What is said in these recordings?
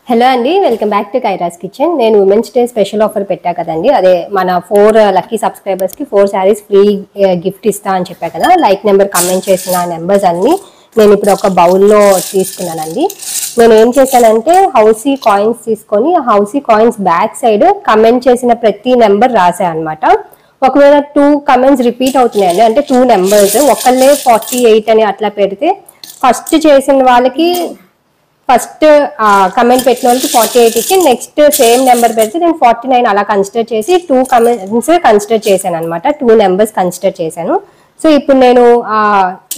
Hello అండి, welcome back to కైరాస్ kitchen. నేను women's day special offer పెట్టా కదండి, అదే మన 4 లక్కీ సబ్స్క్రైబర్స్ కి 4 శారీస్ ఫ్రీ గిఫ్ట్ ఇస్తా అని చెప్పా కదా. లైక్ నెంబర్ కమెంట్ చేసిన నెంబర్స్ అన్ని నేను ఇప్పుడు ఒక బౌల్లో తీసుకున్నానండి. నేను ఏం చేశానంటే హౌసీ కాయిన్స్ తీసుకొని housie coins back side comment చేసిన ప్రతి నెంబర్ రాసా అనమాట. ఒకవేళ 2 కమెంట్స్ రిపీట్ అవుతున్నాయండి, అంటే 2 నెంబర్స్ ఒకళ్ళే 48 అని అట్లా పెడితే ఫస్ట్ చేసిన వాళ్ళకి ఫస్ట్ కమెంట్ పెట్టిన వాళ్ళకి 48 ఇచ్చి నెక్స్ట్ సేమ్ నెంబర్ పెడితే నేను 49 అలా కన్సిడర్ చేసి 2 కమెంట్స్ కన్సిడర్ చేశాను అనమాట. 2 నెంబర్స్ కన్సిడర్ చేశాను. సో ఇప్పుడు నేను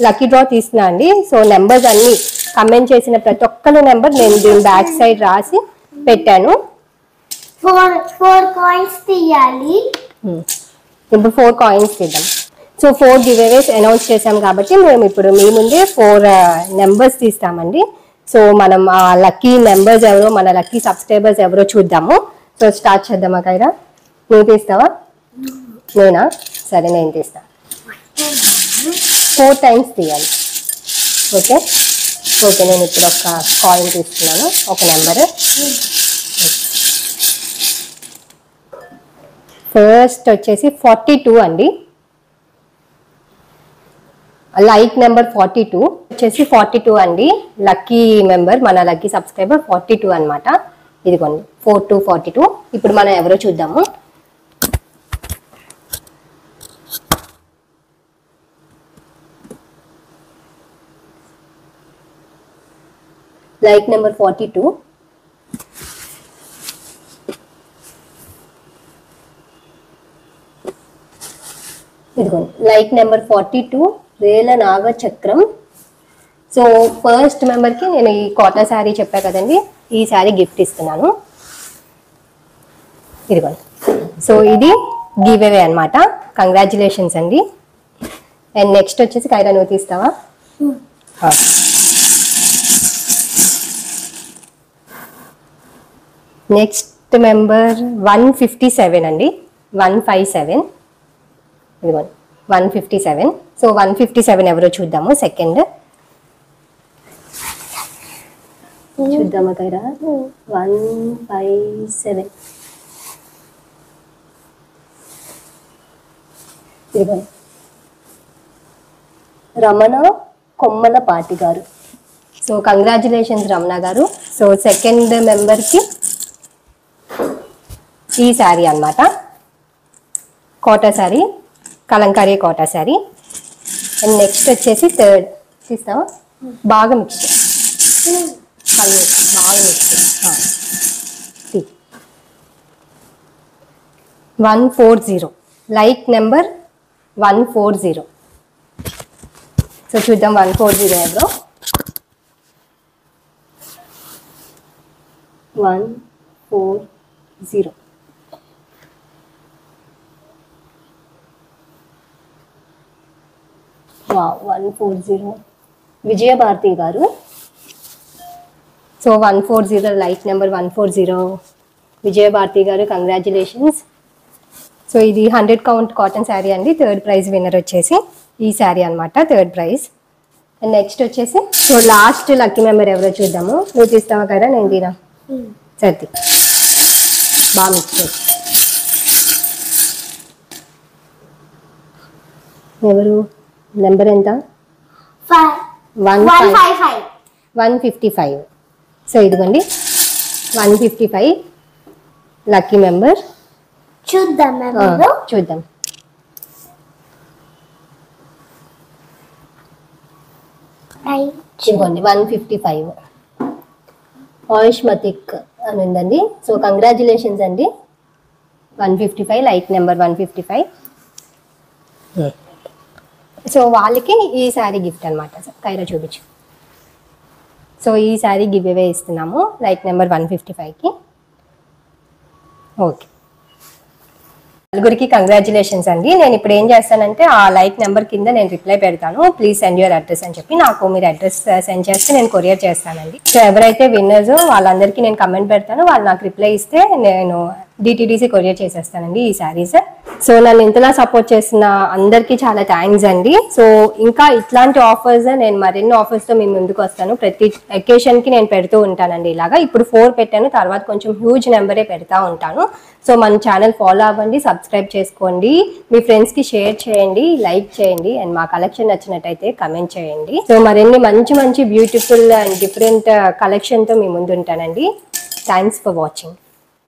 లక్కీ డ్రా తీస్తున్నా అండి. సో నెంబర్స్ అన్ని కమెంట్ చేసిన ప్రతి ఒక్కరి నెంబర్ నేను దీని బ్యాక్ సైడ్ రాసి పెట్టాను. 4 కాయిన్స్ తీయాలి. ఇప్పుడు 4 కాయిన్స్ తీద్దాం. సో 4 గివ్ అవేస్ అనౌన్స్ చేసాం కాబట్టి మేము ఇప్పుడు మీ ముందే 4 నెంబర్స్ తీస్తామండి. సో మనం ఆ లక్కీ మెంబర్స్ ఎవరో, మన లక్కీ సబ్స్క్రైబర్స్ ఎవరో చూద్దాము. సో స్టార్ట్ చేద్దామా కైరా? నువ్వు తీస్తావా? నేనా? సరే, నేను తీస్తా. 4 టైమ్స్ తీయాలి. ఓకే ఓకే, నేను ఇప్పుడు ఒక కాయిన్ తీసుకున్నాను, ఒక నెంబర్. ఫస్ట్ వచ్చేసి 42 అండి. లైక్ నెంబర్ 42 వచ్చేసి 42 అండి. లక్కీ మెంబర్, మన లక్కీ సబ్స్క్రైబర్ 42 అనమాట. ఇదిగోండి 4242. ఇప్పుడు మనం ఎవరో చూద్దాము. Like number 42. ఇదిగోండి లైక్ నెంబర్ 42 రేల నాగచక్రం. సో ఫస్ట్ మెంబర్కి నేను ఈ కాటన్ శారీ చెప్పా కదండి, ఈ శారీ గిఫ్ట్ ఇస్తున్నాను. ఇదిగోండి. సో ఇది గివ్ అవే అనమాట. కంగ్రాచులేషన్స్ అండి. అండ్ నెక్స్ట్ వచ్చేసి కైరా, నువ్వు తీస్తావా? నెక్స్ట్ మెంబర్ 157 అండి. 157. ఇదిగోండి 157. సో 157 ఎవరో చూద్దాము. సెకండ్ చూద్దామా కైరా? 157. ఇదిగోండి రమణ కొమ్మలపాటి గారు. సో కంగ్రాచులేషన్స్ రమణ గారు. సో సెకండ్ మెంబర్కి ఈ శారీ అన్నమాట, కోటా శారీ, కలంకారీ కోటా శారీ. అండ్ నెక్స్ట్ వచ్చేసి థర్డ్ తీస్తావా? బాగా మిక్స్ బాగా మిక్స్ 140. Like number 140. సో చూద్దాం 140 ఎవరో. 140. వా 140 విజయభారతి గారు. సో 140 లైక్ నెంబర్ 140 విజయభారతి గారు, కంగ్రాచులేషన్స్. సో ఇది 100 కౌంట్ కాటన్ శారీ అండి. థర్డ్ ప్రైజ్ విన్నర్ వచ్చేసి ఈ శారీ అనమాట, థర్డ్ ప్రైజ్. అండ్ నెక్స్ట్ వచ్చేసి సో లాస్ట్ లక్కీ మెంబర్ ఎవరో చూద్దాము. నువ్వు తీస్తావా కదా? నేను తీనా? సరే, బాగా మిక్స్ చేసి. ఎవరు? నెంబర్ ఎంత? 155. సో ఇదిగోండి 155 లక్కీ మెంబర్. చూద్దాం. చూద్దాం. ఇదిగోండి 155 ఆయుష్మతిక్ అని ఉందండి. సో కంగ్రాచులేషన్స్ అండి. 155 లైక్ నెంబర్ 155. సో వాళ్ళకి ఈ శారీ గిఫ్ట్ అనమాట. కైరా చూపించు. సో ఈ శారీ గివ్ అవే ఇస్తున్నాము లైక్ నెంబర్ 155కి. ఓకే, నలుగురికి కంగ్రాచులేషన్స్ అండి. నేను ఇప్పుడు ఏం చేస్తానంటే ఆ లైక్ నెంబర్ కింద నేను రిప్లై పెడతాను, ప్లీజ్ సెండ్ యువర్ అడ్రస్ అని చెప్పి. నాకు మీరు అడ్రస్ సెండ్ చేస్తే నేను కొరియర్ చేస్తానండి. సో ఎవరైతే విన్నర్స్ వాళ్ళందరికీ నేను కమెంట్ పెడతాను, వాళ్ళు నాకు రిప్లై ఇస్తే నేను DTDC కొరియర్ చేసేస్తానండి ఈ శారీస్. సో నన్ను ఇంతలా సపోర్ట్ చేసిన అందరికీ చాలా థ్యాంక్స్ అండి. సో ఇంకా ఇట్లాంటి ఆఫర్స్ నేను మరిన్ని ఆఫర్స్తో మీ ముందుకు వస్తాను. ప్రతి అకేషన్కి నేను పెడుతూ ఉంటానండి. ఇలాగా ఇప్పుడు 4 పెట్టాను, తర్వాత కొంచెం హ్యూజ్ నెంబరే పెడతా ఉంటాను. సో మన ఛానల్ ఫాలో అవ్వండి, సబ్స్క్రైబ్ చేసుకోండి, మీ ఫ్రెండ్స్కి షేర్ చేయండి, లైక్ చేయండి, అండ్ మా కలెక్షన్ నచ్చినట్టయితే కమెంట్ చేయండి. సో మరిన్ని మంచి మంచి బ్యూటిఫుల్ అండ్ డిఫరెంట్ కలెక్షన్తో మీ ముందు ఉంటానండి. Thanks for watching.